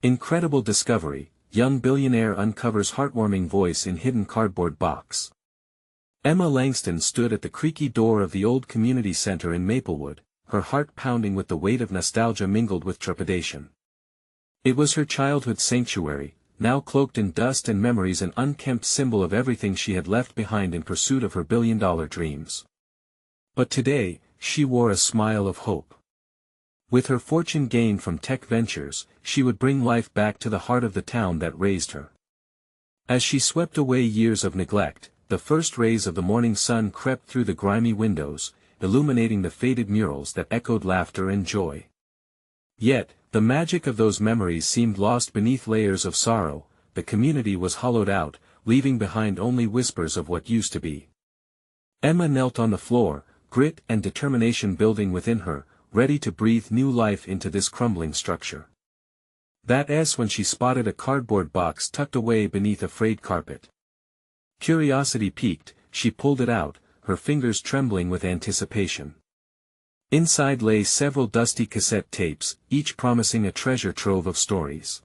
Incredible discovery, young billionaire uncovers heartwarming voice in hidden cardboard box. Emma Langston stood at the creaky door of the old community center in Maplewood, her heart pounding with the weight of nostalgia mingled with trepidation. It was her childhood sanctuary, now cloaked in dust and memories, an unkempt symbol of everything she had left behind in pursuit of her billion-dollar dreams. But today, she wore a smile of hope. With her fortune gained from tech ventures, she would bring life back to the heart of the town that raised her. As she swept away years of neglect, the first rays of the morning sun crept through the grimy windows, illuminating the faded murals that echoed laughter and joy. Yet, the magic of those memories seemed lost beneath layers of sorrow. The community was hollowed out, leaving behind only whispers of what used to be. Emma knelt on the floor, grit and determination building within her, ready to breathe new life into this crumbling structure. That's when she spotted a cardboard box tucked away beneath a frayed carpet. Curiosity piqued, she pulled it out, her fingers trembling with anticipation. Inside lay several dusty cassette tapes, each promising a treasure trove of stories.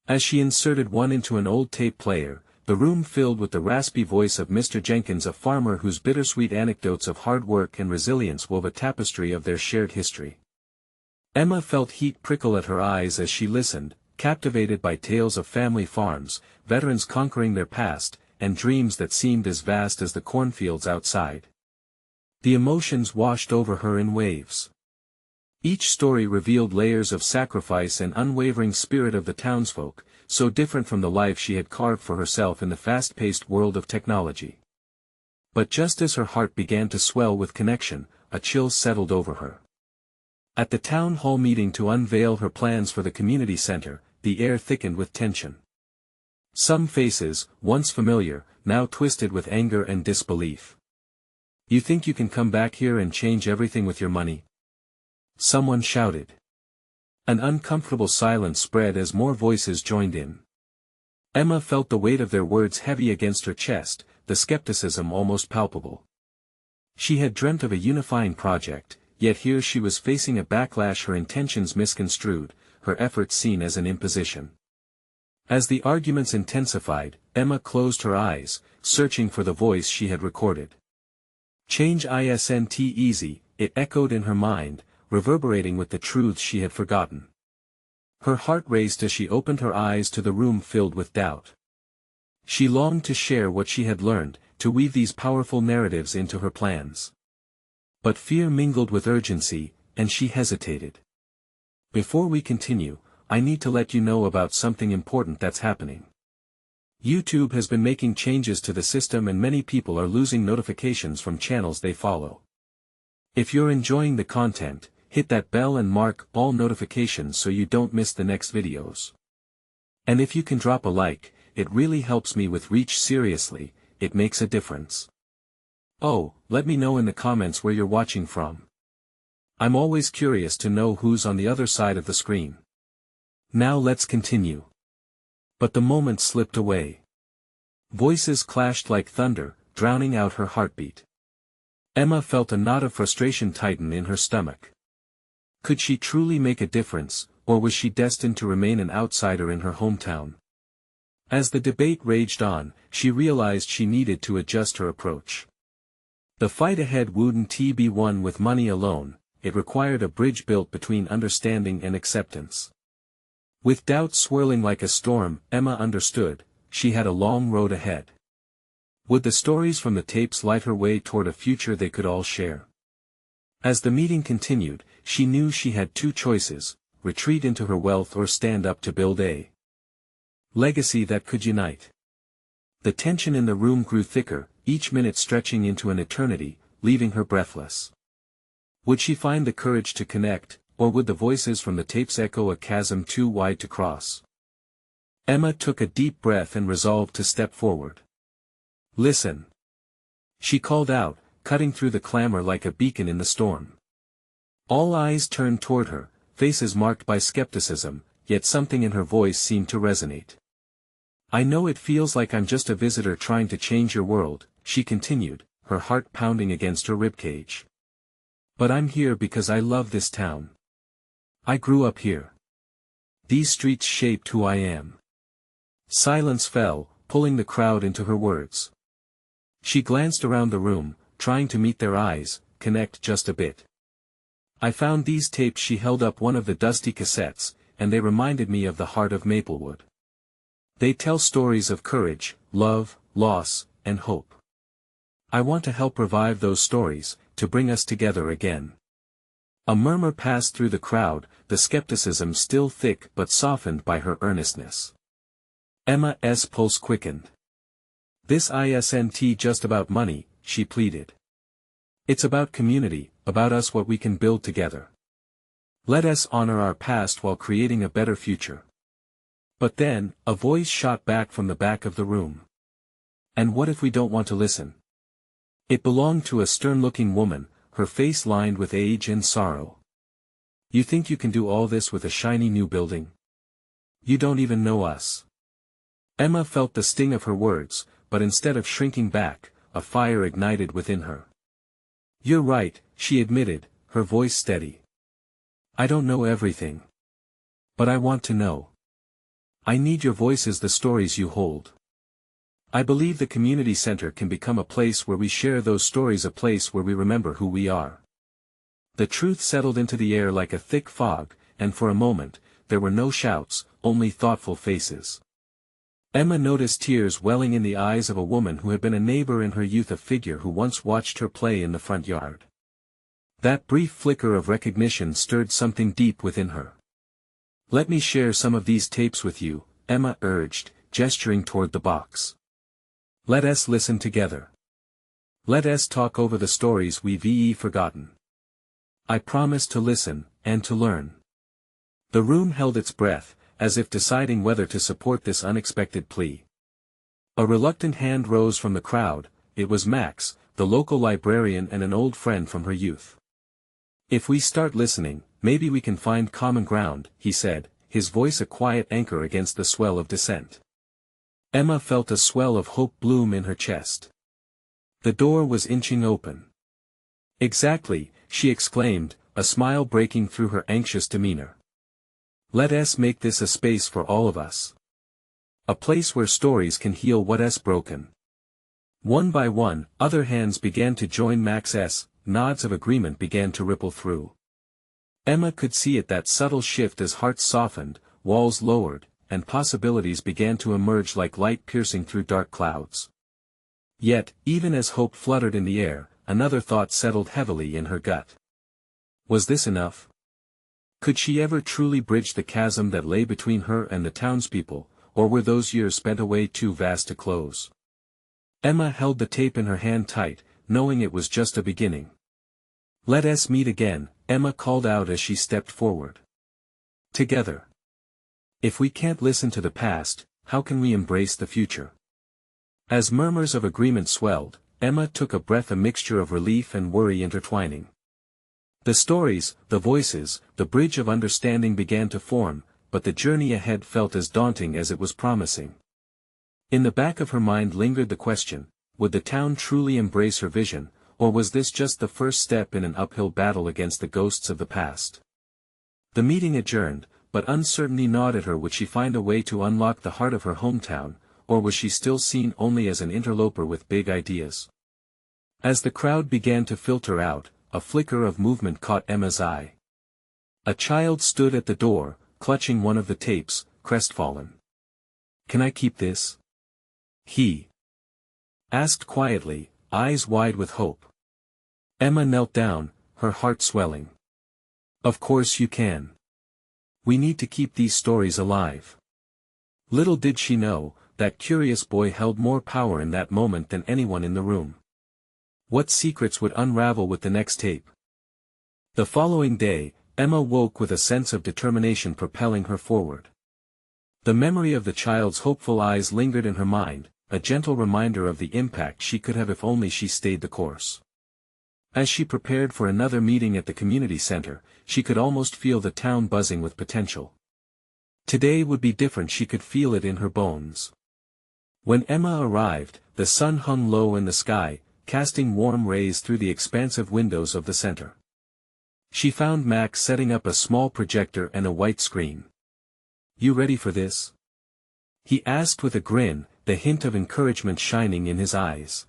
As she inserted one into an old tape player, the room filled with the raspy voice of Mr. Jenkins, a farmer whose bittersweet anecdotes of hard work and resilience wove a tapestry of their shared history. Emma felt heat prickle at her eyes as she listened, captivated by tales of family farms, veterans conquering their past, and dreams that seemed as vast as the cornfields outside. The emotions washed over her in waves. Each story revealed layers of sacrifice and unwavering spirit of the townsfolk, so different from the life she had carved for herself in the fast-paced world of technology. But just as her heart began to swell with connection, a chill settled over her. At the town hall meeting to unveil her plans for the community center, the air thickened with tension. Some faces, once familiar, now twisted with anger and disbelief. "You think you can come back here and change everything with your money?" someone shouted. An uncomfortable silence spread as more voices joined in. Emma felt the weight of their words heavy against her chest, the skepticism almost palpable. She had dreamt of a unifying project, yet here she was facing a backlash, her intentions misconstrued, her efforts seen as an imposition. As the arguments intensified, Emma closed her eyes, searching for the voice she had recorded. "Change isn't easy," it echoed in her mind, reverberating with the truths she had forgotten. Her heart raced as she opened her eyes to the room filled with doubt. She longed to share what she had learned, to weave these powerful narratives into her plans. But fear mingled with urgency, and she hesitated. "Before we continue, I need to let you know about something important that's happening. YouTube has been making changes to the system and many people are losing notifications from channels they follow. If you're enjoying the content, hit that bell and mark all notifications so you don't miss the next videos. And if you can drop a like, it really helps me with reach. Seriously, it makes a difference. Oh, let me know in the comments where you're watching from. I'm always curious to know who's on the other side of the screen. Now let's continue." But the moment slipped away. Voices clashed like thunder, drowning out her heartbeat. Emma felt a knot of frustration tighten in her stomach. Could she truly make a difference, or was she destined to remain an outsider in her hometown? As the debate raged on, she realized she needed to adjust her approach. The fight ahead wouldn't be won with money alone, it required a bridge built between understanding and acceptance. With doubt swirling like a storm, Emma understood, she had a long road ahead. Would the stories from the tapes light her way toward a future they could all share? As the meeting continued, she knew she had two choices: retreat into her wealth or stand up to build a legacy that could unite. The tension in the room grew thicker, each minute stretching into an eternity, leaving her breathless. Would she find the courage to connect, or would the voices from the tapes echo a chasm too wide to cross? Emma took a deep breath and resolved to step forward. "Listen," she called out, cutting through the clamor like a beacon in the storm. All eyes turned toward her, faces marked by skepticism, yet something in her voice seemed to resonate. "I know it feels like I'm just a visitor trying to change your world," she continued, her heart pounding against her ribcage. "But I'm here because I love this town. I grew up here. These streets shaped who I am. Silence fell, pulling the crowd into her words. She glanced around the room, trying to meet their eyes, connect just a bit. I found these tapes. She held up one of the dusty cassettes, and they reminded me of the heart of Maplewood. They tell stories of courage, love, loss, and hope. I want to help revive those stories, to bring us together again. A murmur passed through the crowd, the skepticism still thick but softened by her earnestness. Emma's pulse quickened. This isn't just about money, she pleaded. It's about community, about us, what we can build together. Let us honor our past while creating a better future. But then, a voice shot back from the back of the room. And what if we don't want to listen? It belonged to a stern-looking woman, her face lined with age and sorrow. You think you can do all this with a shiny new building? You don't even know us. Emma felt the sting of her words, but instead of shrinking back, a fire ignited within her. You're right, she admitted, her voice steady. I don't know everything. But I want to know. I need your voices, the stories you hold. I believe the community center can become a place where we share those stories, a place where we remember who we are. The truth settled into the air like a thick fog, and for a moment, there were no shouts, only thoughtful faces. Emma noticed tears welling in the eyes of a woman who had been a neighbor in her youth, a figure who once watched her play in the front yard. That brief flicker of recognition stirred something deep within her. Let me share some of these tapes with you, Emma urged, gesturing toward the box. Let us listen together. Let us talk over the stories we've forgotten. I promise to listen, and to learn. The room held its breath, as if deciding whether to support this unexpected plea. A reluctant hand rose from the crowd. It was Max, the local librarian and an old friend from her youth. If we start listening, maybe we can find common ground, he said, his voice a quiet anchor against the swell of dissent. Emma felt a swell of hope bloom in her chest. The door was inching open. Exactly, she exclaimed, a smile breaking through her anxious demeanor. Let us make this a space for all of us. A place where stories can heal what's broken. One by one, other hands began to join Max's, nods of agreement began to ripple through. Emma could see it, that subtle shift, as hearts softened, walls lowered, and possibilities began to emerge like light piercing through dark clouds. Yet, even as hope fluttered in the air, another thought settled heavily in her gut. Was this enough? Could she ever truly bridge the chasm that lay between her and the townspeople, or were those years spent away too vast to close? Emma held the tape in her hand tight, knowing it was just a beginning. Let us meet again, Emma called out as she stepped forward. Together. If we can't listen to the past, how can we embrace the future? As murmurs of agreement swelled, Emma took a breath, a mixture of relief and worry intertwining. The stories, the voices, the bridge of understanding began to form, but the journey ahead felt as daunting as it was promising. In the back of her mind lingered the question, would the town truly embrace her vision, or was this just the first step in an uphill battle against the ghosts of the past? The meeting adjourned, but uncertainty gnawed at her. Would she find a way to unlock the heart of her hometown, or was she still seen only as an interloper with big ideas? As the crowd began to filter out, a flicker of movement caught Emma's eye. A child stood at the door, clutching one of the tapes, crestfallen. Can I keep this? He asked quietly, eyes wide with hope. Emma knelt down, her heart swelling. Of course you can. We need to keep these stories alive. Little did she know, that curious boy held more power in that moment than anyone in the room. What secrets would unravel with the next tape? The following day, Emma woke with a sense of determination propelling her forward. The memory of the child's hopeful eyes lingered in her mind, a gentle reminder of the impact she could have if only she stayed the course. As she prepared for another meeting at the community center, she could almost feel the town buzzing with potential. Today would be different, she could feel it in her bones. When Emma arrived, the sun hung low in the sky, casting warm rays through the expansive windows of the center. She found Max setting up a small projector and a white screen. You ready for this? He asked with a grin, the hint of encouragement shining in his eyes.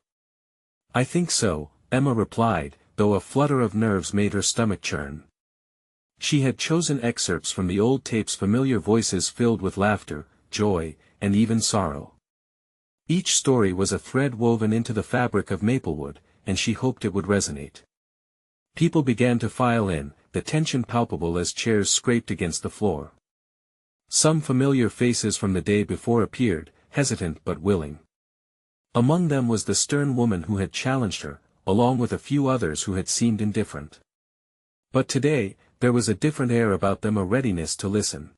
I think so, Emma replied, though a flutter of nerves made her stomach churn. She had chosen excerpts from the old tapes, familiar voices filled with laughter, joy, and even sorrow. Each story was a thread woven into the fabric of Maplewood, and she hoped it would resonate. People began to file in, the tension palpable as chairs scraped against the floor. Some familiar faces from the day before appeared, hesitant but willing. Among them was the stern woman who had challenged her, along with a few others who had seemed indifferent. But today, there was a different air about them, a readiness to listen.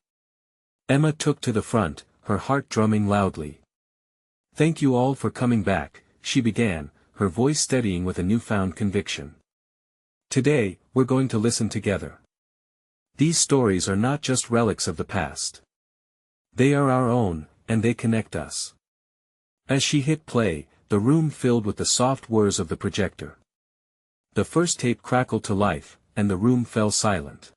Emma took to the front, her heart drumming loudly. Thank you all for coming back, she began, her voice steadying with a newfound conviction. Today, we're going to listen together. These stories are not just relics of the past. They are our own, and they connect us. As she hit play, the room filled with the soft whirs of the projector. The first tape crackled to life, and the room fell silent.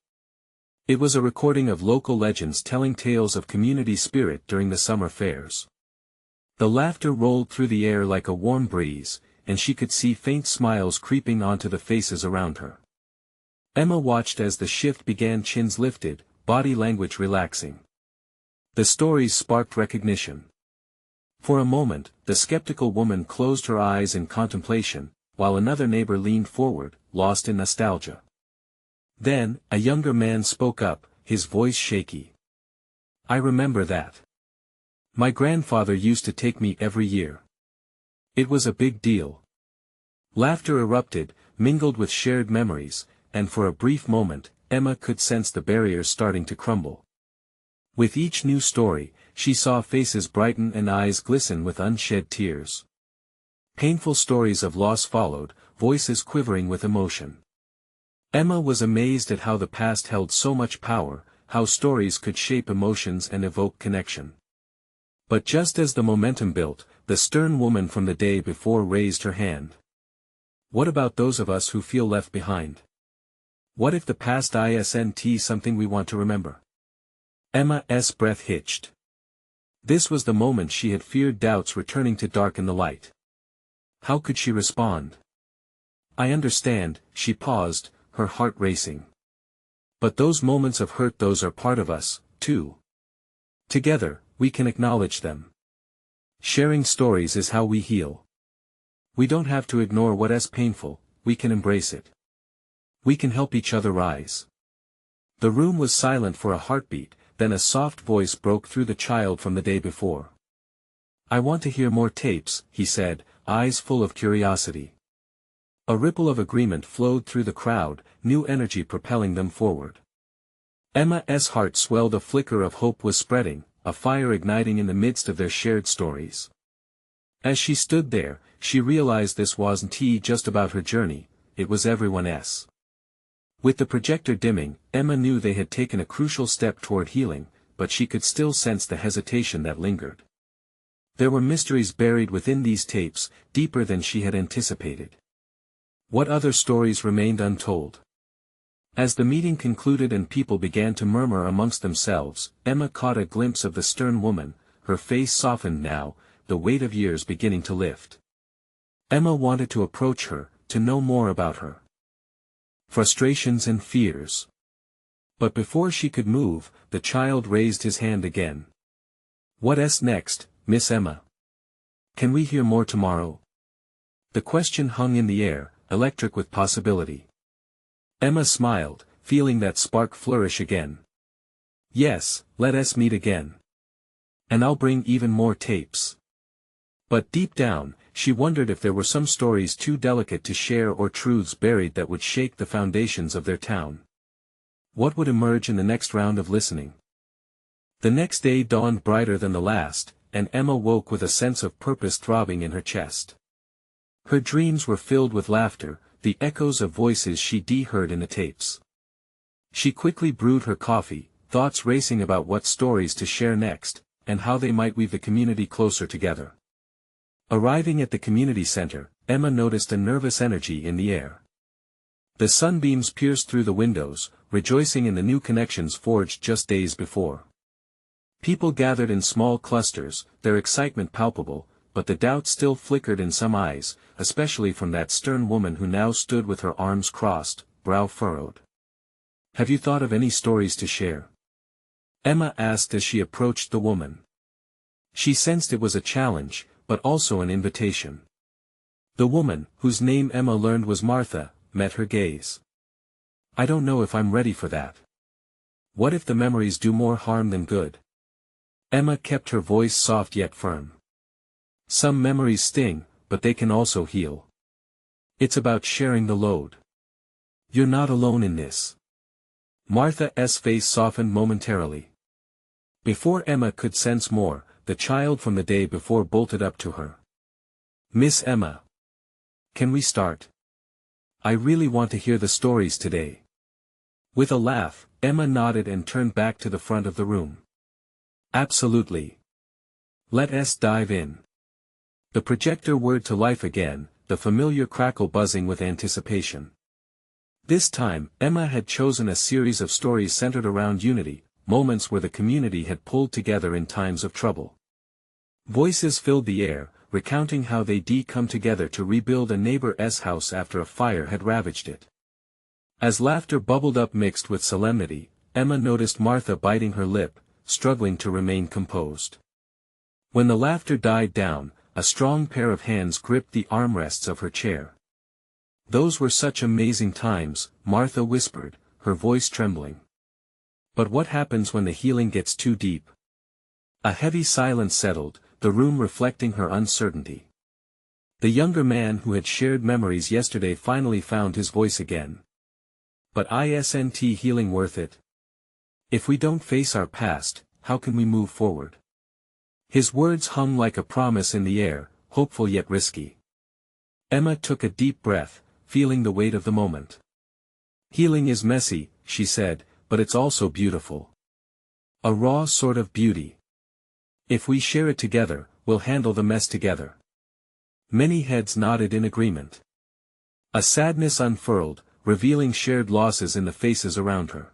It was a recording of local legends telling tales of community spirit during the summer fairs. The laughter rolled through the air like a warm breeze, and she could see faint smiles creeping onto the faces around her. Emma watched as the shift began, chins lifted, body language relaxing. The stories sparked recognition. For a moment, the skeptical woman closed her eyes in contemplation, while another neighbor leaned forward, lost in nostalgia. Then, a younger man spoke up, his voice shaky. I remember that. My grandfather used to take me every year. It was a big deal. Laughter erupted, mingled with shared memories, and for a brief moment, Emma could sense the barriers starting to crumble. With each new story, she saw faces brighten and eyes glisten with unshed tears. Painful stories of loss followed, voices quivering with emotion. Emma was amazed at how the past held so much power, how stories could shape emotions and evoke connection. But just as the momentum built, the stern woman from the day before raised her hand. What about those of us who feel left behind? What if the past isn't something we want to remember? Emma's breath hitched. This was the moment she had feared, doubts returning to darken the light. How could she respond? I understand, she paused, her heart racing. But those moments of hurt, those are part of us, too. Together, we can acknowledge them. Sharing stories is how we heal. We don't have to ignore what's painful, we can embrace it. We can help each other rise. The room was silent for a heartbeat, then a soft voice broke through, the child from the day before. I want to hear more tapes, he said, eyes full of curiosity. A ripple of agreement flowed through the crowd, new energy propelling them forward. Emma's heart swelled, a flicker of hope was spreading, a fire igniting in the midst of their shared stories. As she stood there, she realized this wasn't just about her journey, it was everyone's. With the projector dimming, Emma knew they had taken a crucial step toward healing, but she could still sense the hesitation that lingered. There were mysteries buried within these tapes, deeper than she had anticipated. What other stories remained untold? As the meeting concluded and people began to murmur amongst themselves, Emma caught a glimpse of the stern woman, her face softened now, the weight of years beginning to lift. Emma wanted to approach her, to know more about her frustrations and fears. But before she could move, the child raised his hand again. What's next, Miss Emma? Can we hear more tomorrow? The question hung in the air, electric with possibility. Emma smiled, feeling that spark flourish again. Yes, let us meet again. And I'll bring even more tapes. But deep down, she wondered if there were some stories too delicate to share or truths buried that would shake the foundations of their town. What would emerge in the next round of listening? The next day dawned brighter than the last, and Emma woke with a sense of purpose throbbing in her chest. Her dreams were filled with laughter, the echoes of voices she'd heard in the tapes. She quickly brewed her coffee, thoughts racing about what stories to share next, and how they might weave the community closer together. Arriving at the community center, Emma noticed a nervous energy in the air. The sunbeams pierced through the windows, rejoicing in the new connections forged just days before. People gathered in small clusters, their excitement palpable, but the doubt still flickered in some eyes, especially from that stern woman who now stood with her arms crossed, brow furrowed. "Have you thought of any stories to share?" Emma asked as she approached the woman. She sensed it was a challenge, but also an invitation. The woman, whose name Emma learned was Martha, met her gaze. "I don't know if I'm ready for that. What if the memories do more harm than good?" Emma kept her voice soft yet firm. "Some memories sting, but they can also heal. It's about sharing the load. You're not alone in this." Martha's face softened momentarily. Before Emma could sense more, the child from the day before bolted up to her. "Miss Emma. Can we start? I really want to hear the stories today." With a laugh, Emma nodded and turned back to the front of the room. "Absolutely. Let's dive in." The projector whirred to life again, the familiar crackle buzzing with anticipation. This time, Emma had chosen a series of stories centered around unity, moments where the community had pulled together in times of trouble. Voices filled the air, recounting how they'd come together to rebuild a neighbor's house after a fire had ravaged it. As laughter bubbled up mixed with solemnity, Emma noticed Martha biting her lip, struggling to remain composed. When the laughter died down, a strong pair of hands gripped the armrests of her chair. "Those were such amazing times," Martha whispered, her voice trembling. "But what happens when the healing gets too deep?" A heavy silence settled, the room reflecting her uncertainty. The younger man who had shared memories yesterday finally found his voice again. "But isn't healing worth it? If we don't face our past, how can we move forward?" His words hung like a promise in the air, hopeful yet risky. Emma took a deep breath, feeling the weight of the moment. "Healing is messy," she said, "but it's also beautiful. A raw sort of beauty. If we share it together, we'll handle the mess together." Many heads nodded in agreement. A sadness unfurled, revealing shared losses in the faces around her.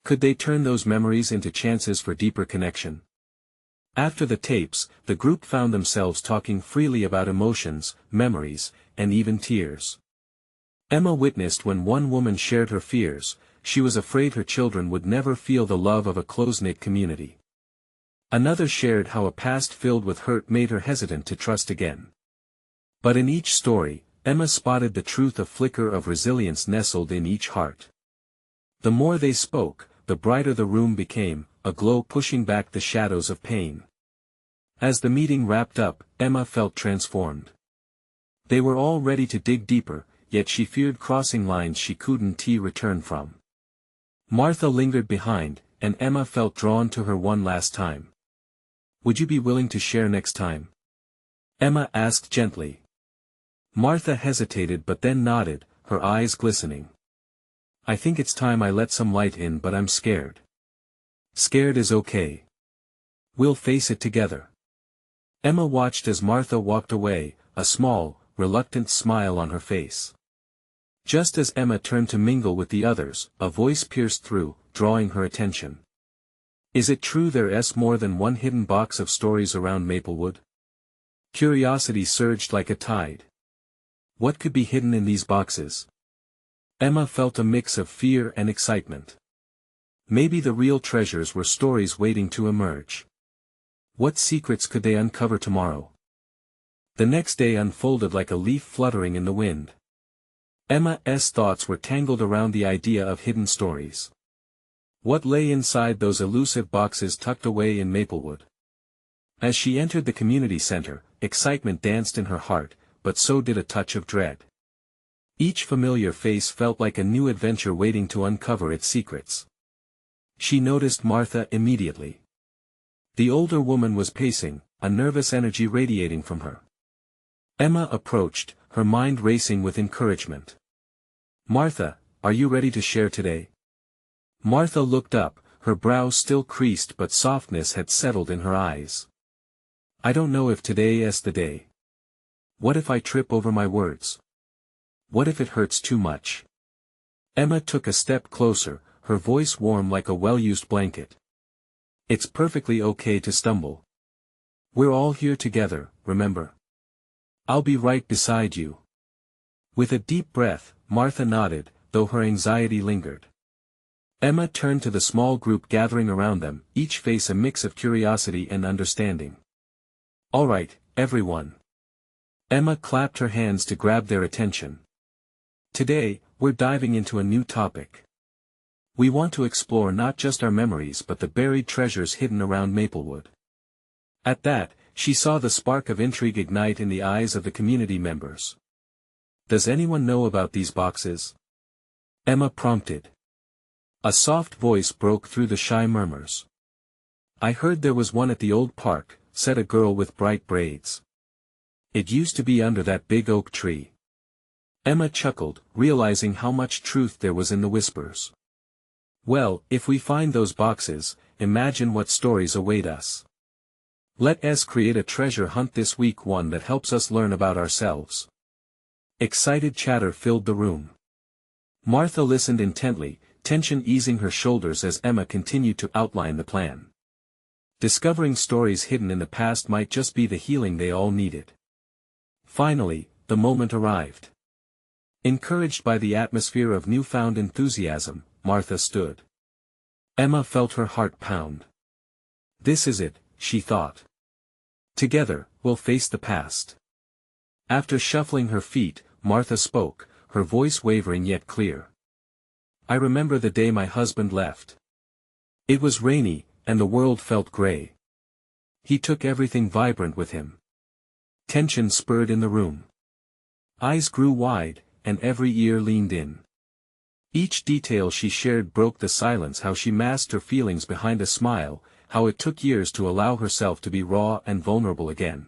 Could they turn those memories into chances for deeper connection? After the tapes, the group found themselves talking freely about emotions, memories, and even tears. Emma witnessed when one woman shared her fears. She was afraid her children would never feel the love of a close-knit community. Another shared how a past filled with hurt made her hesitant to trust again. But in each story, Emma spotted the truth, a flicker of resilience nestled in each heart. The more they spoke, the brighter the room became, a glow pushing back the shadows of pain. As the meeting wrapped up, Emma felt transformed. They were all ready to dig deeper, yet she feared crossing lines she couldn't return from. Martha lingered behind, and Emma felt drawn to her one last time. "Would you be willing to share next time?" Emma asked gently. Martha hesitated but then nodded, her eyes glistening. "I think it's time I let some light in, but I'm scared." "Scared is okay. We'll face it together." Emma watched as Martha walked away, a small, reluctant smile on her face. Just as Emma turned to mingle with the others, a voice pierced through, drawing her attention. "Is it true there's more than one hidden box of stories around Maplewood?" Curiosity surged like a tide. What could be hidden in these boxes? Emma felt a mix of fear and excitement. Maybe the real treasures were stories waiting to emerge. What secrets could they uncover tomorrow? The next day unfolded like a leaf fluttering in the wind. Emma's thoughts were tangled around the idea of hidden stories. What lay inside those elusive boxes tucked away in Maplewood? As she entered the community center, excitement danced in her heart, but so did a touch of dread. Each familiar face felt like a new adventure waiting to uncover its secrets. She noticed Martha immediately. The older woman was pacing, a nervous energy radiating from her. Emma approached, her mind racing with encouragement. "Martha, are you ready to share today?" Martha looked up, her brows still creased but softness had settled in her eyes. "I don't know if today's the day. What if I trip over my words? What if it hurts too much?" Emma took a step closer, her voice warm like a well-used blanket. It's perfectly okay to stumble. We're all here together, remember? I'll be right beside you. With a deep breath, Martha nodded, though her anxiety lingered. Emma turned to the small group gathering around them, each face a mix of curiosity and understanding. All right, everyone. Emma clapped her hands to grab their attention. Today, we're diving into a new topic. We want to explore not just our memories but the buried treasures hidden around Maplewood. At that, she saw the spark of intrigue ignite in the eyes of the community members. Does anyone know about these boxes? Emma prompted. A soft voice broke through the shy murmurs. I heard there was one at the old park, said a girl with bright braids. It used to be under that big oak tree. Emma chuckled, realizing how much truth there was in the whispers. Well, if we find those boxes, imagine what stories await us. Let us create a treasure hunt this week, one that helps us learn about ourselves. Excited chatter filled the room. Martha listened intently, tension easing her shoulders as Emma continued to outline the plan. Discovering stories hidden in the past might just be the healing they all needed. Finally, the moment arrived. Encouraged by the atmosphere of newfound enthusiasm, Martha stood. Emma felt her heart pound. This is it, she thought. Together, we'll face the past. After shuffling her feet, Martha spoke, her voice wavering yet clear. I remember the day my husband left. It was rainy, and the world felt gray. He took everything vibrant with him. Tension spurred in the room. Eyes grew wide, and every ear leaned in. Each detail she shared broke the silence, how she masked her feelings behind a smile, how it took years to allow herself to be raw and vulnerable again.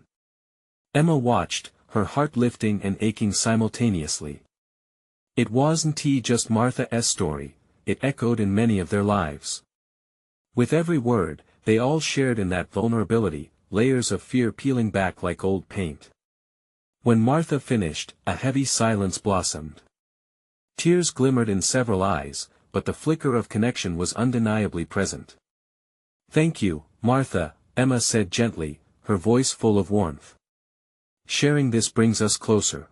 Emma watched, her heart lifting and aching simultaneously. It wasn't just Martha's story, it echoed in many of their lives. With every word, they all shared in that vulnerability, layers of fear peeling back like old paint. When Martha finished, a heavy silence blossomed. Tears glimmered in several eyes, but the flicker of connection was undeniably present. Thank you, Martha, Emma said gently, her voice full of warmth. Sharing this brings us closer.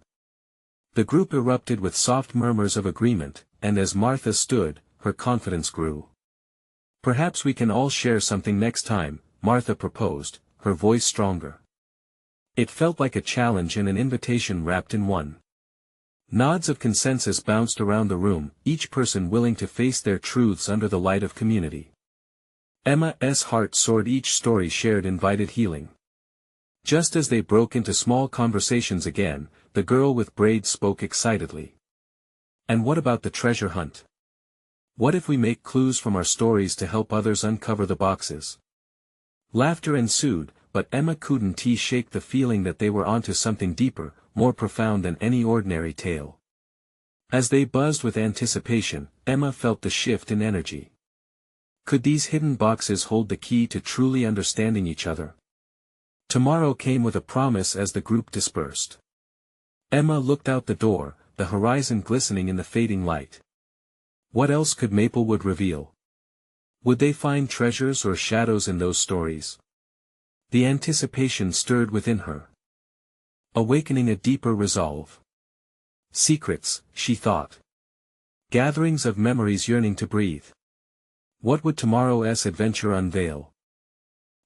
The group erupted with soft murmurs of agreement, and as Martha stood, her confidence grew. Perhaps we can all share something next time, Martha proposed, her voice stronger. It felt like a challenge and an invitation wrapped in one. Nods of consensus bounced around the room, each person willing to face their truths under the light of community. Emma's heart soared, each story shared invited healing. Just as they broke into small conversations again, the girl with braids spoke excitedly. And what about the treasure hunt? What if we make clues from our stories to help others uncover the boxes? Laughter ensued, but Emma couldn't shake the feeling that they were onto something deeper, more profound than any ordinary tale. As they buzzed with anticipation, Emma felt the shift in energy. Could these hidden boxes hold the key to truly understanding each other? Tomorrow came with a promise as the group dispersed. Emma looked out the door, the horizon glistening in the fading light. What else could Maplewood reveal? Would they find treasures or shadows in those stories? The anticipation stirred within her, awakening a deeper resolve. Secrets, she thought. Gatherings of memories yearning to breathe. What would tomorrow's adventure unveil?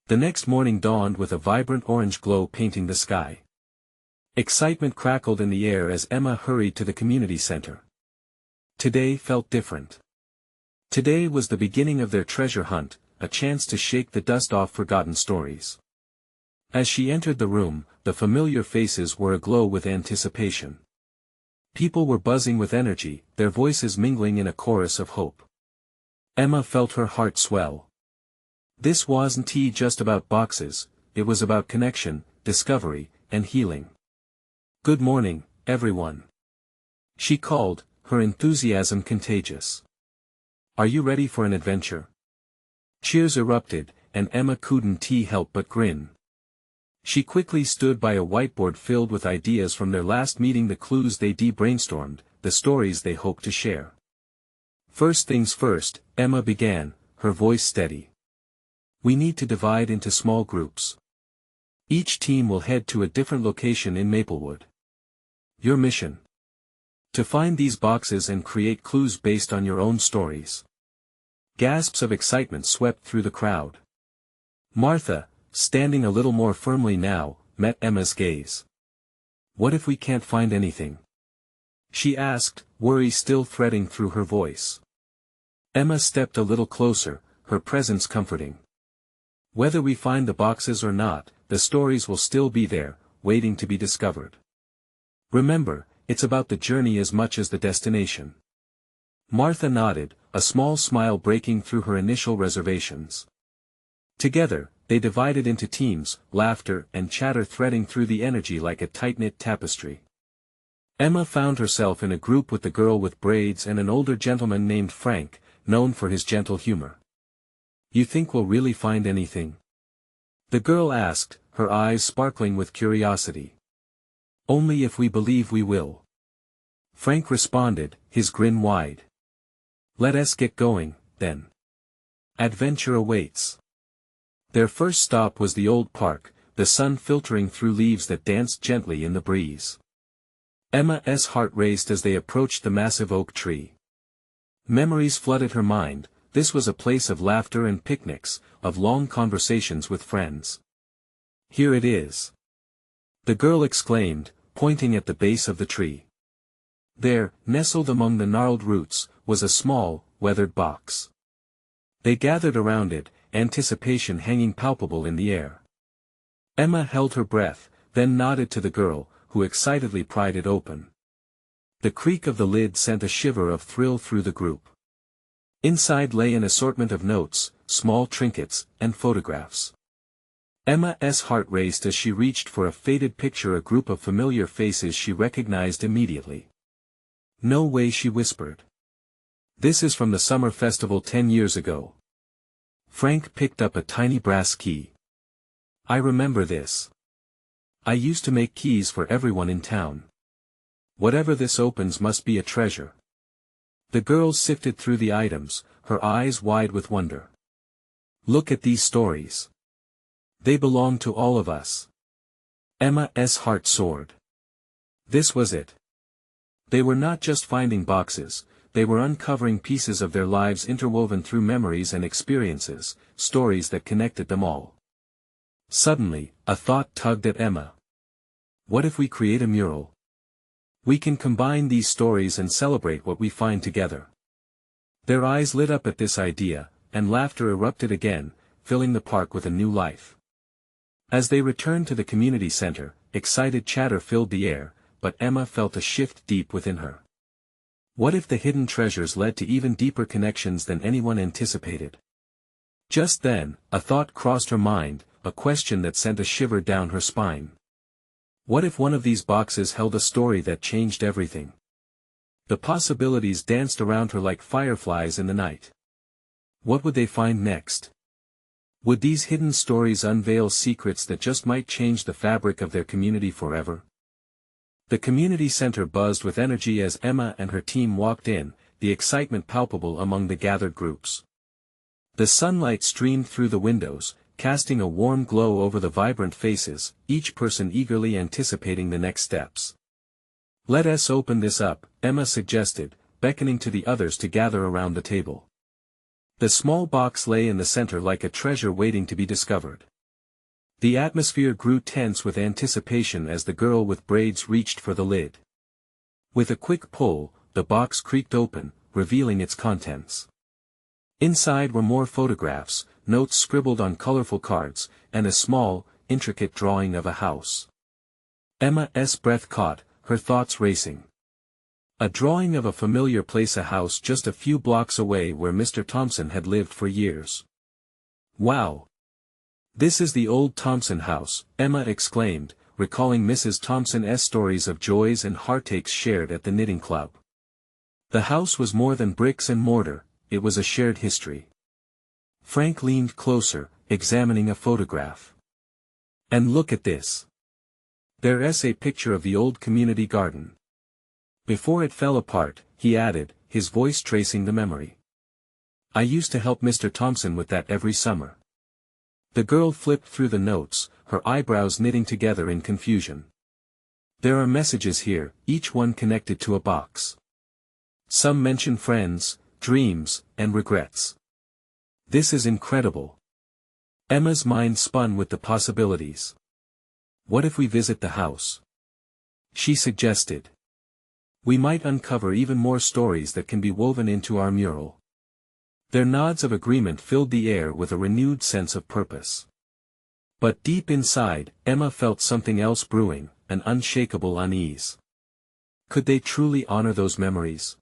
The next morning dawned with a vibrant orange glow painting the sky. Excitement crackled in the air as Emma hurried to the community center. Today felt different. Today was the beginning of their treasure hunt, a chance to shake the dust off forgotten stories. As she entered the room, the familiar faces were aglow with anticipation. People were buzzing with energy, their voices mingling in a chorus of hope. Emma felt her heart swell. This wasn't just about boxes, it was about connection, discovery, and healing. Good morning, everyone. She called, her enthusiasm contagious. Are you ready for an adventure? Cheers erupted, and Emma couldn't help but grin. She quickly stood by a whiteboard filled with ideas from their last meeting, the clues they brainstormed, the stories they hoped to share. First things first, Emma began, her voice steady. We need to divide into small groups. Each team will head to a different location in Maplewood. Your mission: to find these boxes and create clues based on your own stories. Gasps of excitement swept through the crowd. Martha, standing a little more firmly now, met Emma's gaze. What if we can't find anything? She asked, worry still threading through her voice. Emma stepped a little closer, her presence comforting. Whether we find the boxes or not, the stories will still be there, waiting to be discovered. Remember, it's about the journey as much as the destination. Martha nodded, a small smile breaking through her initial reservations. Together, they divided into teams, laughter and chatter threading through the energy like a tight-knit tapestry. Emma found herself in a group with the girl with braids and an older gentleman named Frank, known for his gentle humor. You think we'll really find anything? The girl asked, her eyes sparkling with curiosity. Only if we believe we will. Frank responded, his grin wide. Let us get going, then. Adventure awaits. Their first stop was the old park, the sun filtering through leaves that danced gently in the breeze. Emma's heart raced as they approached the massive oak tree. Memories flooded her mind. This was a place of laughter and picnics, of long conversations with friends. Here it is. The girl exclaimed, pointing at the base of the tree. There, nestled among the gnarled roots, was a small, weathered box. They gathered around it, anticipation hanging palpable in the air. Emma held her breath, then nodded to the girl, who excitedly pried it open. The creak of the lid sent a shiver of thrill through the group. Inside lay an assortment of notes, small trinkets, and photographs. Emma's heart raced as she reached for a faded picture, a group of familiar faces she recognized immediately. No way, she whispered. This is from the summer festival 10 years ago. Frank picked up a tiny brass key. I remember this. I used to make keys for everyone in town. Whatever this opens must be a treasure. The girl sifted through the items, her eyes wide with wonder. Look at these stories. They belong to all of us. Emma's heart soared. This was it. They were not just finding boxes, they were uncovering pieces of their lives interwoven through memories and experiences, stories that connected them all. Suddenly, a thought tugged at Emma. What if we create a mural? We can combine these stories and celebrate what we find together. Their eyes lit up at this idea, and laughter erupted again, filling the park with a new life. As they returned to the community center, excited chatter filled the air, but Emma felt a shift deep within her. What if the hidden treasures led to even deeper connections than anyone anticipated? Just then, a thought crossed her mind, a question that sent a shiver down her spine. What if one of these boxes held a story that changed everything? The possibilities danced around her like fireflies in the night. What would they find next? Would these hidden stories unveil secrets that just might change the fabric of their community forever? The community center buzzed with energy as Emma and her team walked in, the excitement palpable among the gathered groups. The sunlight streamed through the windows, casting a warm glow over the vibrant faces, each person eagerly anticipating the next steps. Let us open this up, Emma suggested, beckoning to the others to gather around the table. The small box lay in the center like a treasure waiting to be discovered. The atmosphere grew tense with anticipation as the girl with braids reached for the lid. With a quick pull, the box creaked open, revealing its contents. Inside were more photographs, notes scribbled on colorful cards, and a small, intricate drawing of a house. Emma's breath caught, her thoughts racing. A drawing of a familiar place, a house just a few blocks away where Mr. Thompson had lived for years. Wow! This is the old Thompson house, Emma exclaimed, recalling Mrs. Thompson's stories of joys and heartaches shared at the knitting club. The house was more than bricks and mortar, it was a shared history. Frank leaned closer, examining a photograph. And look at this. There's a picture of the old community garden. Before it fell apart, he added, his voice tracing the memory. I used to help Mr. Thompson with that every summer. The girl flipped through the notes, her eyebrows knitting together in confusion. There are messages here, each one connected to a box. Some mention friends, dreams, and regrets. This is incredible. Emma's mind spun with the possibilities. What if we visit the house? She suggested. We might uncover even more stories that can be woven into our mural. Their nods of agreement filled the air with a renewed sense of purpose. But deep inside, Emma felt something else brewing, an unshakable unease. Could they truly honor those memories?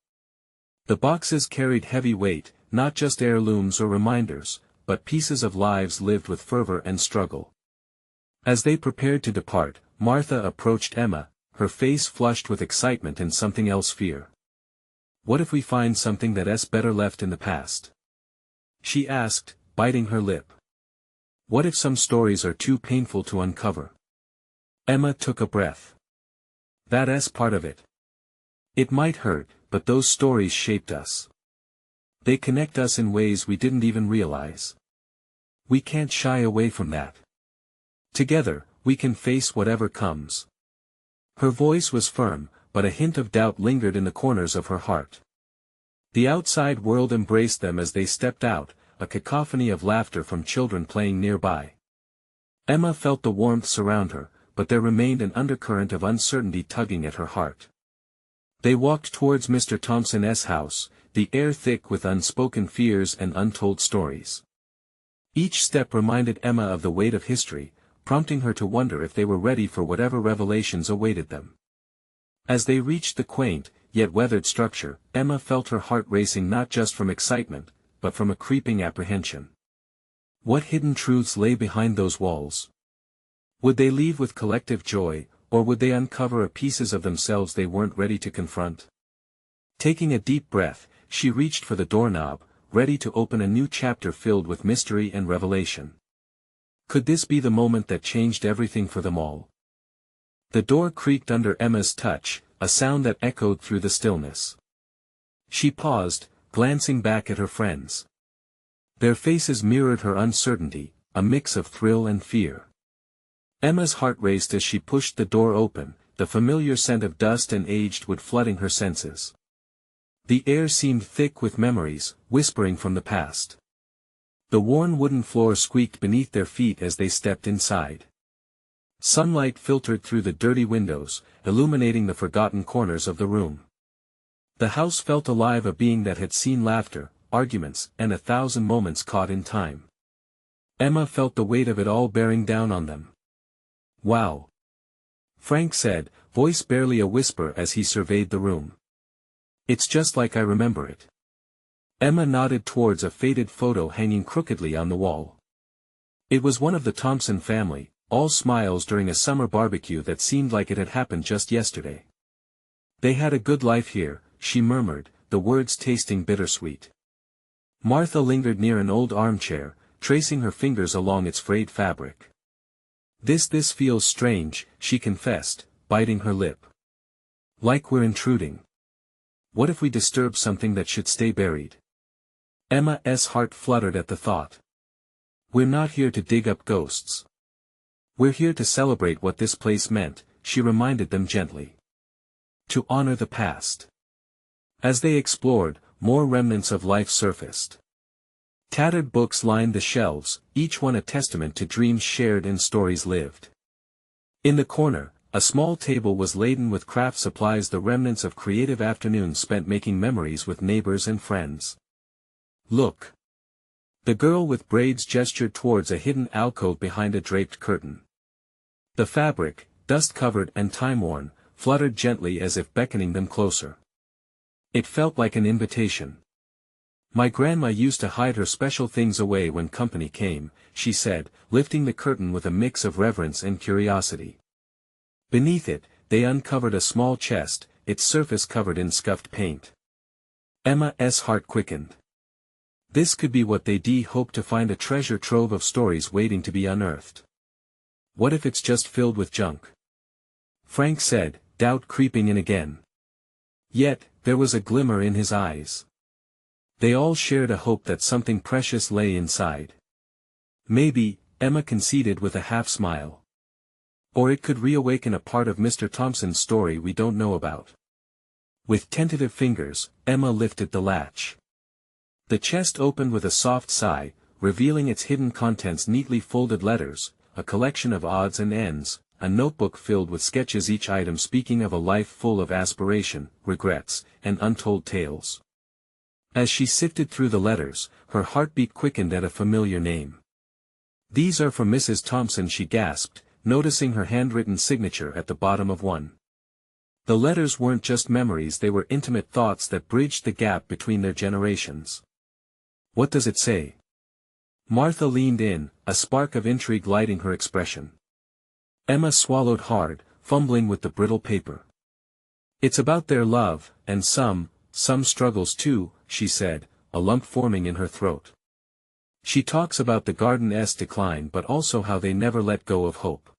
The boxes carried heavy weight, not just heirlooms or reminders, but pieces of lives lived with fervor and struggle. As they prepared to depart, Martha approached Emma, her face flushed with excitement and something else fear. What if we find something that's better left in the past? She asked, biting her lip. What if some stories are too painful to uncover? Emma took a breath. That's part of it. It might hurt, but those stories shaped us. They connect us in ways we didn't even realize. We can't shy away from that. Together, we can face whatever comes. Her voice was firm, but a hint of doubt lingered in the corners of her heart. The outside world embraced them as they stepped out, a cacophony of laughter from children playing nearby. Emma felt the warmth surround her, but there remained an undercurrent of uncertainty tugging at her heart. They walked towards Mr. Thompson's house, the air thick with unspoken fears and untold stories. Each step reminded Emma of the weight of history, prompting her to wonder if they were ready for whatever revelations awaited them. As they reached the quaint, yet weathered structure, Emma felt her heart racing not just from excitement, but from a creeping apprehension. What hidden truths lay behind those walls? Would they leave with collective joy, or would they uncover pieces of themselves they weren't ready to confront? Taking a deep breath, she reached for the doorknob, ready to open a new chapter filled with mystery and revelation. Could this be the moment that changed everything for them all? The door creaked under Emma's touch, a sound that echoed through the stillness. She paused, glancing back at her friends. Their faces mirrored her uncertainty, a mix of thrill and fear. Emma's heart raced as she pushed the door open, the familiar scent of dust and aged wood flooding her senses. The air seemed thick with memories, whispering from the past. The worn wooden floor squeaked beneath their feet as they stepped inside. Sunlight filtered through the dirty windows, illuminating the forgotten corners of the room. The house felt alive, a being that had seen laughter, arguments, and 1,000 moments caught in time. Emma felt the weight of it all bearing down on them. Wow! Frank said, voice barely a whisper as he surveyed the room. It's just like I remember it. Emma nodded towards a faded photo hanging crookedly on the wall. It was one of the Thompson family, all smiles during a summer barbecue that seemed like it had happened just yesterday. They had a good life here, she murmured, the words tasting bittersweet. Martha lingered near an old armchair, tracing her fingers along its frayed fabric. This feels strange, she confessed, biting her lip. Like we're intruding. What if we disturb something that should stay buried? Emma's heart fluttered at the thought. We're not here to dig up ghosts. We're here to celebrate what this place meant, she reminded them gently. To honor the past. As they explored, more remnants of life surfaced. Tattered books lined the shelves, each one a testament to dreams shared and stories lived. In the corner, a small table was laden with craft supplies, the remnants of creative afternoons spent making memories with neighbors and friends. Look! The girl with braids gestured towards a hidden alcove behind a draped curtain. The fabric, dust-covered and time-worn, fluttered gently as if beckoning them closer. It felt like an invitation. My grandma used to hide her special things away when company came, she said, lifting the curtain with a mix of reverence and curiosity. Beneath it, they uncovered a small chest, its surface covered in scuffed paint. Emma's heart quickened. This could be what they hoped to find, a treasure trove of stories waiting to be unearthed. What if it's just filled with junk? Frank said, doubt creeping in again. Yet, there was a glimmer in his eyes. They all shared a hope that something precious lay inside. Maybe, Emma conceded with a half-smile. Or it could reawaken a part of Mr. Thompson's story we don't know about. With tentative fingers, Emma lifted the latch. The chest opened with a soft sigh, revealing its hidden contents: neatly folded letters, a collection of odds and ends, a notebook filled with sketches, each item speaking of a life full of aspiration, regrets, and untold tales. As she sifted through the letters, her heartbeat quickened at a familiar name. "These are from Mrs. Thompson," she gasped, noticing her handwritten signature at the bottom of one. The letters weren't just memories, they were intimate thoughts that bridged the gap between their generations. "What does it say?" Martha leaned in, a spark of intrigue lighting her expression. Emma swallowed hard, fumbling with the brittle paper. "It's about their love, and some struggles too," she said, a lump forming in her throat. "She talks about the garden's decline, but also how they never let go of hope."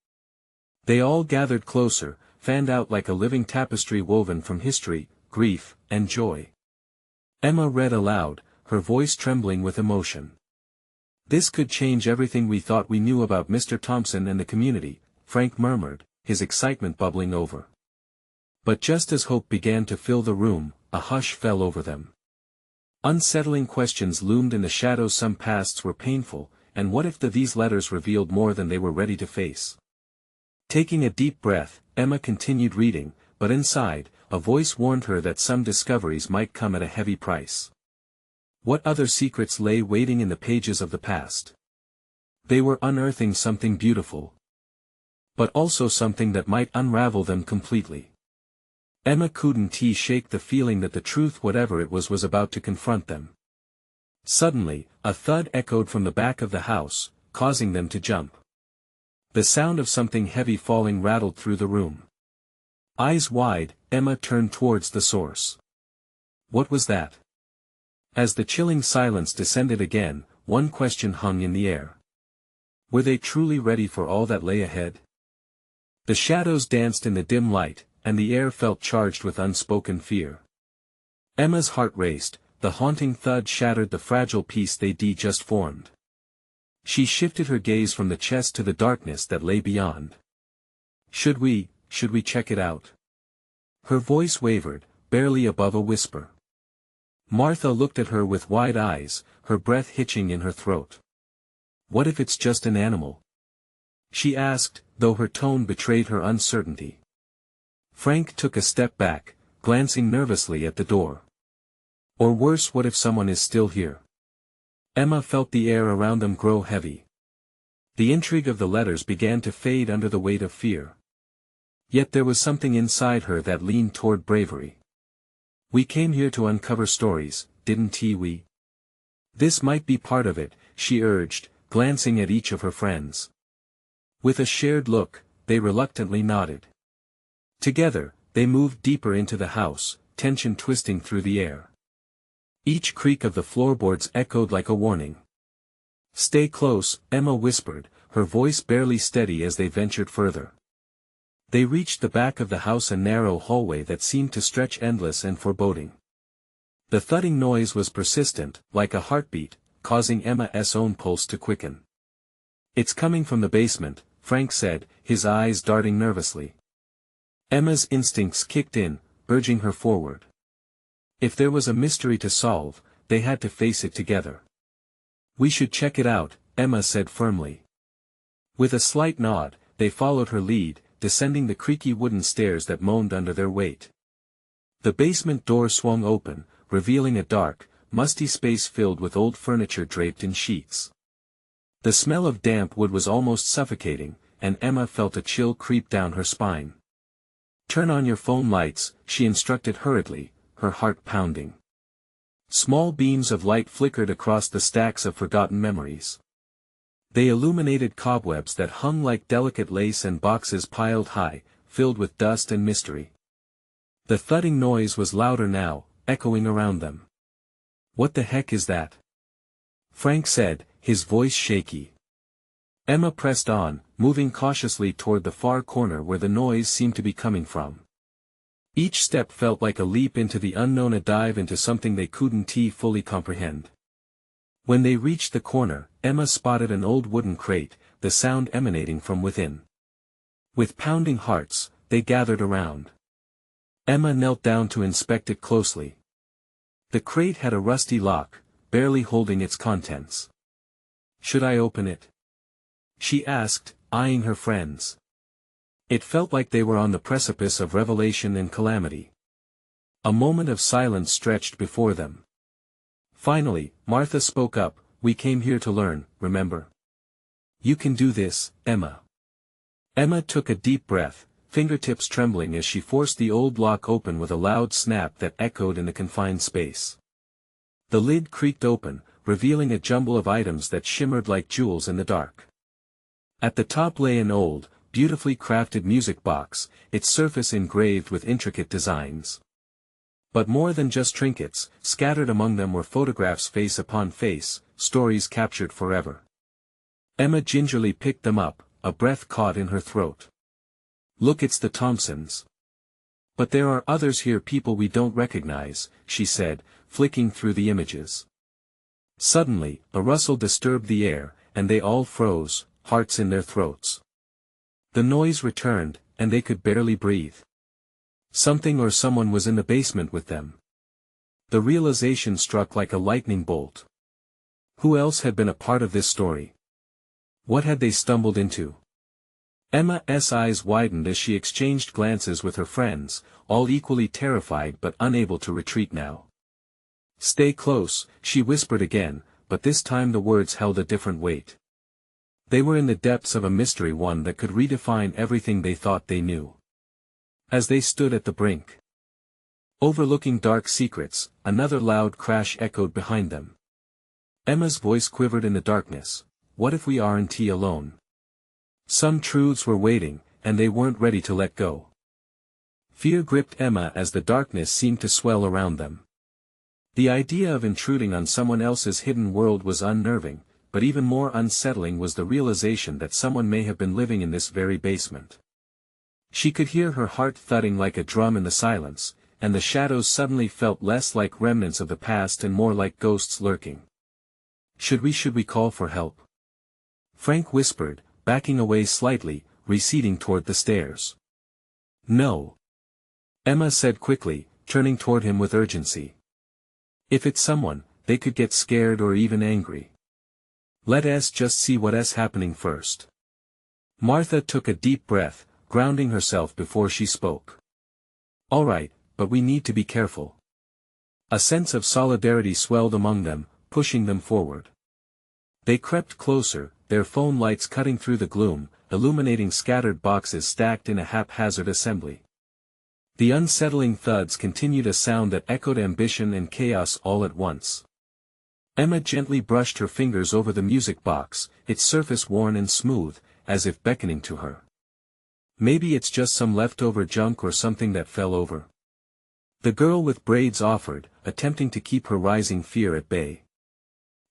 They all gathered closer, fanned out like a living tapestry woven from history, grief, and joy. Emma read aloud, her voice trembling with emotion. "This could change everything we thought we knew about Mr. Thompson and the community," Frank murmured, his excitement bubbling over. But just as hope began to fill the room, a hush fell over them. Unsettling questions loomed in the shadows. Some pasts were painful, and what if these letters revealed more than they were ready to face? Taking a deep breath, Emma continued reading, but inside, a voice warned her that some discoveries might come at a heavy price. What other secrets lay waiting in the pages of the past? They were unearthing something beautiful, but also something that might unravel them completely. Emma couldn't shake the feeling that the truth, whatever it was about to confront them. Suddenly, a thud echoed from the back of the house, causing them to jump. The sound of something heavy falling rattled through the room. Eyes wide, Emma turned towards the source. What was that? As the chilling silence descended again, one question hung in the air. Were they truly ready for all that lay ahead? The shadows danced in the dim light, and the air felt charged with unspoken fear. Emma's heart raced, the haunting thud shattered the fragile peace they'd just formed. She shifted her gaze from the chest to the darkness that lay beyond. Should we check it out?" Her voice wavered, barely above a whisper. Martha looked at her with wide eyes, her breath hitching in her throat. "What if it's just an animal?" she asked, though her tone betrayed her uncertainty. Frank took a step back, glancing nervously at the door. "Or worse, what if someone is still here?" Emma felt the air around them grow heavy. The intrigue of the letters began to fade under the weight of fear. Yet there was something inside her that leaned toward bravery. "We came here to uncover stories, didn't we?" "This might be part of it," she urged, glancing at each of her friends. With a shared look, they reluctantly nodded. Together, they moved deeper into the house, tension twisting through the air. Each creak of the floorboards echoed like a warning. "Stay close," Emma whispered, her voice barely steady as they ventured further. They reached the back of the house, a narrow hallway that seemed to stretch endless and foreboding. The thudding noise was persistent, like a heartbeat, causing Emma's own pulse to quicken. "It's coming from the basement," Frank said, his eyes darting nervously. Emma's instincts kicked in, urging her forward. If there was a mystery to solve, they had to face it together. "We should check it out," Emma said firmly. With a slight nod, they followed her lead, descending the creaky wooden stairs that moaned under their weight. The basement door swung open, revealing a dark, musty space filled with old furniture draped in sheets. The smell of damp wood was almost suffocating, and Emma felt a chill creep down her spine. "Turn on your phone lights," she instructed hurriedly, her heart pounding. Small beams of light flickered across the stacks of forgotten memories. They illuminated cobwebs that hung like delicate lace and boxes piled high, filled with dust and mystery. The thudding noise was louder now, echoing around them. "What the heck is that?" Frank said, his voice shaky. Emma pressed on, moving cautiously toward the far corner where the noise seemed to be coming from. Each step felt like a leap into the unknown, a dive into something they couldn't fully comprehend. When they reached the corner, Emma spotted an old wooden crate, the sound emanating from within. With pounding hearts, they gathered around. Emma knelt down to inspect it closely. The crate had a rusty lock, barely holding its contents. "Should I open it?" she asked, eyeing her friends. It felt like they were on the precipice of revelation and calamity. A moment of silence stretched before them. Finally, Martha spoke up, "We came here to learn, remember? You can do this, Emma." Emma took a deep breath, fingertips trembling as she forced the old lock open with a loud snap that echoed in the confined space. The lid creaked open, revealing a jumble of items that shimmered like jewels in the dark. At the top lay an old, beautifully crafted music box, its surface engraved with intricate designs. But more than just trinkets, scattered among them were photographs face upon face, stories captured forever. Emma gingerly picked them up, a breath caught in her throat. "Look, it's the Thompsons. But there are others here, people we don't recognize," she said, flicking through the images. Suddenly, a rustle disturbed the air, and they all froze, hearts in their throats. The noise returned, and they could barely breathe. Something or someone was in the basement with them. The realization struck like a lightning bolt. Who else had been a part of this story? What had they stumbled into? Emma's eyes widened as she exchanged glances with her friends, all equally terrified but unable to retreat now. "Stay close," she whispered again, but this time the words held a different weight. They were in the depths of a mystery, one that could redefine everything they thought they knew. As they stood at the brink, overlooking dark secrets, another loud crash echoed behind them. Emma's voice quivered in the darkness. "What if we aren't alone?" Some truths were waiting, and they weren't ready to let go. Fear gripped Emma as the darkness seemed to swell around them. The idea of intruding on someone else's hidden world was unnerving, but even more unsettling was the realization that someone may have been living in this very basement. She could hear her heart thudding like a drum in the silence, and the shadows suddenly felt less like remnants of the past and more like ghosts lurking. Should we call for help?" Frank whispered, backing away slightly, receding toward the stairs. "No," Emma said quickly, turning toward him with urgency. "If it's someone, they could get scared or even angry. Let us just see what's happening first." Martha took a deep breath, grounding herself before she spoke. "All right, but we need to be careful." A sense of solidarity swelled among them, pushing them forward. They crept closer, their phone lights cutting through the gloom, illuminating scattered boxes stacked in a haphazard assembly. The unsettling thuds continued, a sound that echoed ambition and chaos all at once. Emma gently brushed her fingers over the music box, its surface worn and smooth, as if beckoning to her. "Maybe it's just some leftover junk or something that fell over," the girl with braids offered, attempting to keep her rising fear at bay.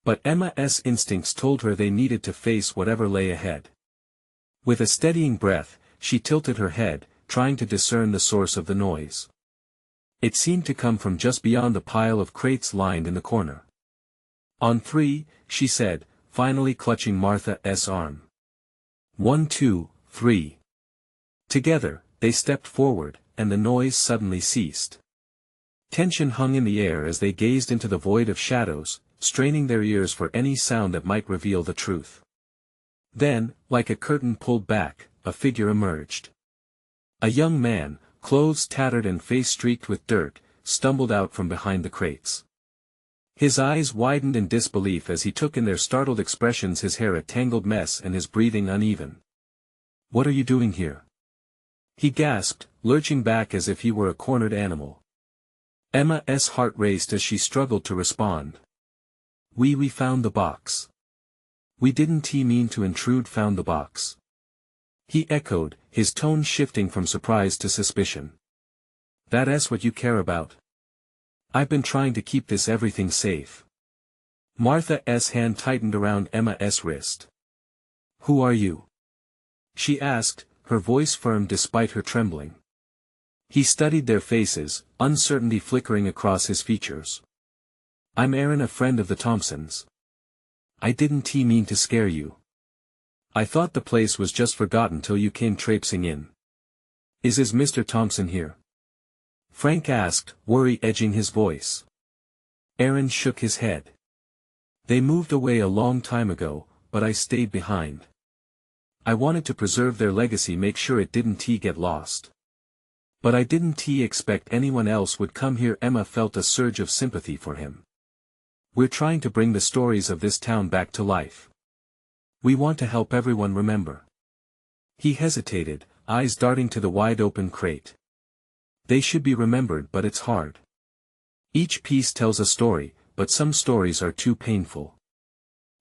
But Emma's instincts told her they needed to face whatever lay ahead. With a steadying breath, she tilted her head, trying to discern the source of the noise. It seemed to come from just beyond the pile of crates lined in the corner. "On three," she said, finally clutching Martha's arm. "1, 2, 3. Together, they stepped forward, and the noise suddenly ceased. Tension hung in the air as they gazed into the void of shadows, straining their ears for any sound that might reveal the truth. Then, like a curtain pulled back, a figure emerged. A young man, clothes tattered and face streaked with dirt, stumbled out from behind the crates. His eyes widened in disbelief as he took in their startled expressions, his hair a tangled mess and his breathing uneven. "What are you doing here?" he gasped, lurching back as if he were a cornered animal. Emma's heart raced as she struggled to respond. We found the box. We didn't mean to intrude, found the box," he echoed, his tone shifting from surprise to suspicion. "That's what you care about? I've been trying to keep this everything safe." Martha's hand tightened around Emma's wrist. "Who are you?" she asked, her voice firm despite her trembling. He studied their faces, uncertainty flickering across his features. "I'm Aaron, a friend of the Thompsons. I didn't mean to scare you." I thought the place was just forgotten till you came traipsing in. Is Mr. Thompson here? Frank asked, worry edging his voice. Aaron shook his head. They moved away a long time ago, but I stayed behind. I wanted to preserve their legacy, make sure it didn't get lost. But I didn't expect anyone else would come here. Emma felt a surge of sympathy for him. We're trying to bring the stories of this town back to life. We want to help everyone remember. He hesitated, eyes darting to the wide-open crate. They should be remembered, but it's hard. Each piece tells a story, but some stories are too painful.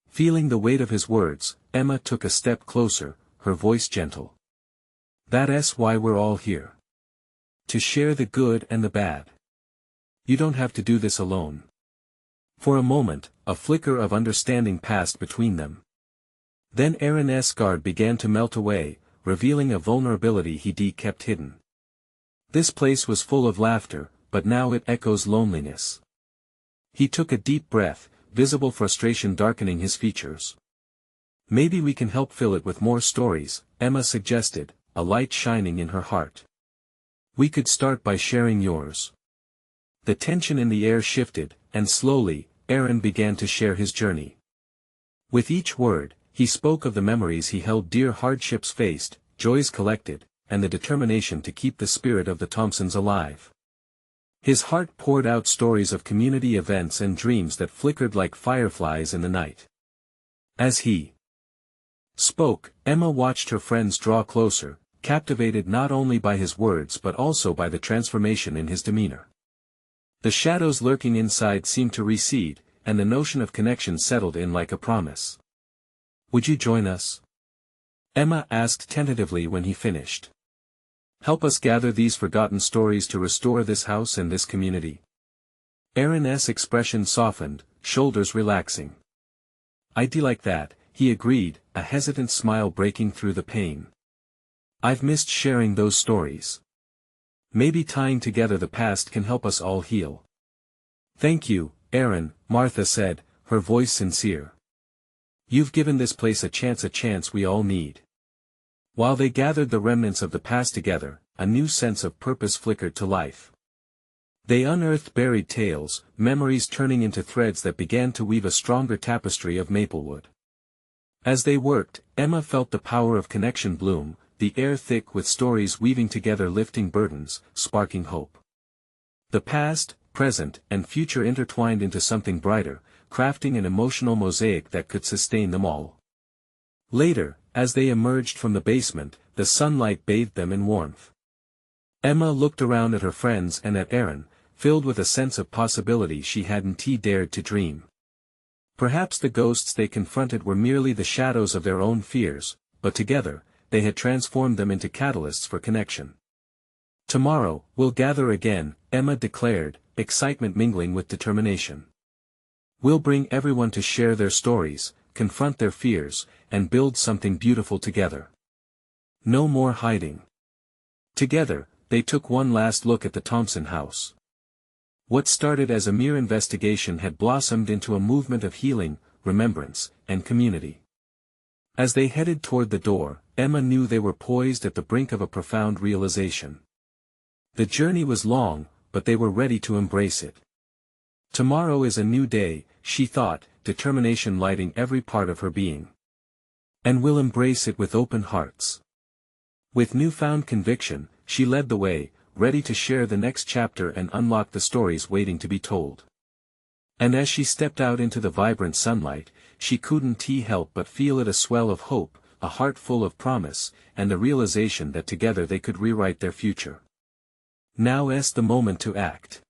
Feeling the weight of his words, Emma took a step closer, her voice gentle. That's why we're all here. To share the good and the bad. You don't have to do this alone. For a moment, a flicker of understanding passed between them. Then Aaron's guard began to melt away, revealing a vulnerability he kept hidden. This place was full of laughter, but now it echoes loneliness. He took a deep breath, visible frustration darkening his features. Maybe we can help fill it with more stories, Emma suggested, a light shining in her heart. We could start by sharing yours. The tension in the air shifted, and slowly, Aaron began to share his journey. With each word, he spoke of the memories he held dear, hardships faced, joys collected, and the determination to keep the spirit of the Thompsons alive. His heart poured out stories of community events and dreams that flickered like fireflies in the night. As he spoke, Emma watched her friends draw closer, captivated not only by his words but also by the transformation in his demeanor. The shadows lurking inside seemed to recede, and the notion of connection settled in like a promise. Would you join us? Emma asked tentatively when he finished. Help us gather these forgotten stories to restore this house and this community. Aaron's expression softened, shoulders relaxing. I'd like that, he agreed, a hesitant smile breaking through the pain. I've missed sharing those stories. Maybe tying together the past can help us all heal. Thank you, Aaron, Martha said, her voice sincere. You've given this place a chance we all need. While they gathered the remnants of the past together, a new sense of purpose flickered to life. They unearthed buried tales, memories turning into threads that began to weave a stronger tapestry of maplewood. As they worked, Emma felt the power of connection bloom, the air thick with stories weaving together, lifting burdens, sparking hope. The past, present, and future intertwined into something brighter, crafting an emotional mosaic that could sustain them all. Later, as they emerged from the basement, the sunlight bathed them in warmth. Emma looked around at her friends and at Aaron, filled with a sense of possibility she hadn't dared to dream. Perhaps the ghosts they confronted were merely the shadows of their own fears, but together, they had transformed them into catalysts for connection. Tomorrow, we'll gather again, Emma declared, excitement mingling with determination. We'll bring everyone to share their stories, confront their fears, and build something beautiful together. No more hiding. Together, they took one last look at the Thompson house. What started as a mere investigation had blossomed into a movement of healing, remembrance, and community. As they headed toward the door, Emma knew they were poised at the brink of a profound realization. The journey was long, but they were ready to embrace it. Tomorrow is a new day, she thought, determination lighting every part of her being. And we'll embrace it with open hearts. With newfound conviction, she led the way, ready to share the next chapter and unlock the stories waiting to be told. And as she stepped out into the vibrant sunlight, she couldn't help but feel it, a swell of hope, a heart full of promise, and the realization that together they could rewrite their future. Now's the moment to act.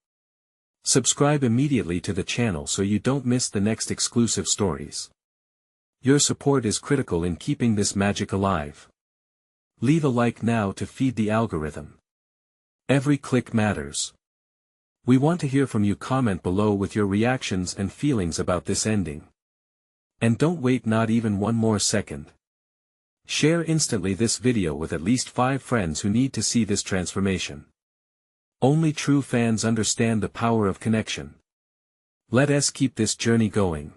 Subscribe immediately to the channel so you don't miss the next exclusive stories. Your support is critical in keeping this magic alive. Leave a like now to feed the algorithm. Every click matters. We want to hear from you. Comment below with your reactions and feelings about this ending. And don't wait not even one more second. Share instantly this video with at least 5 friends who need to see this transformation. Only true fans understand the power of connection. Let us keep this journey going.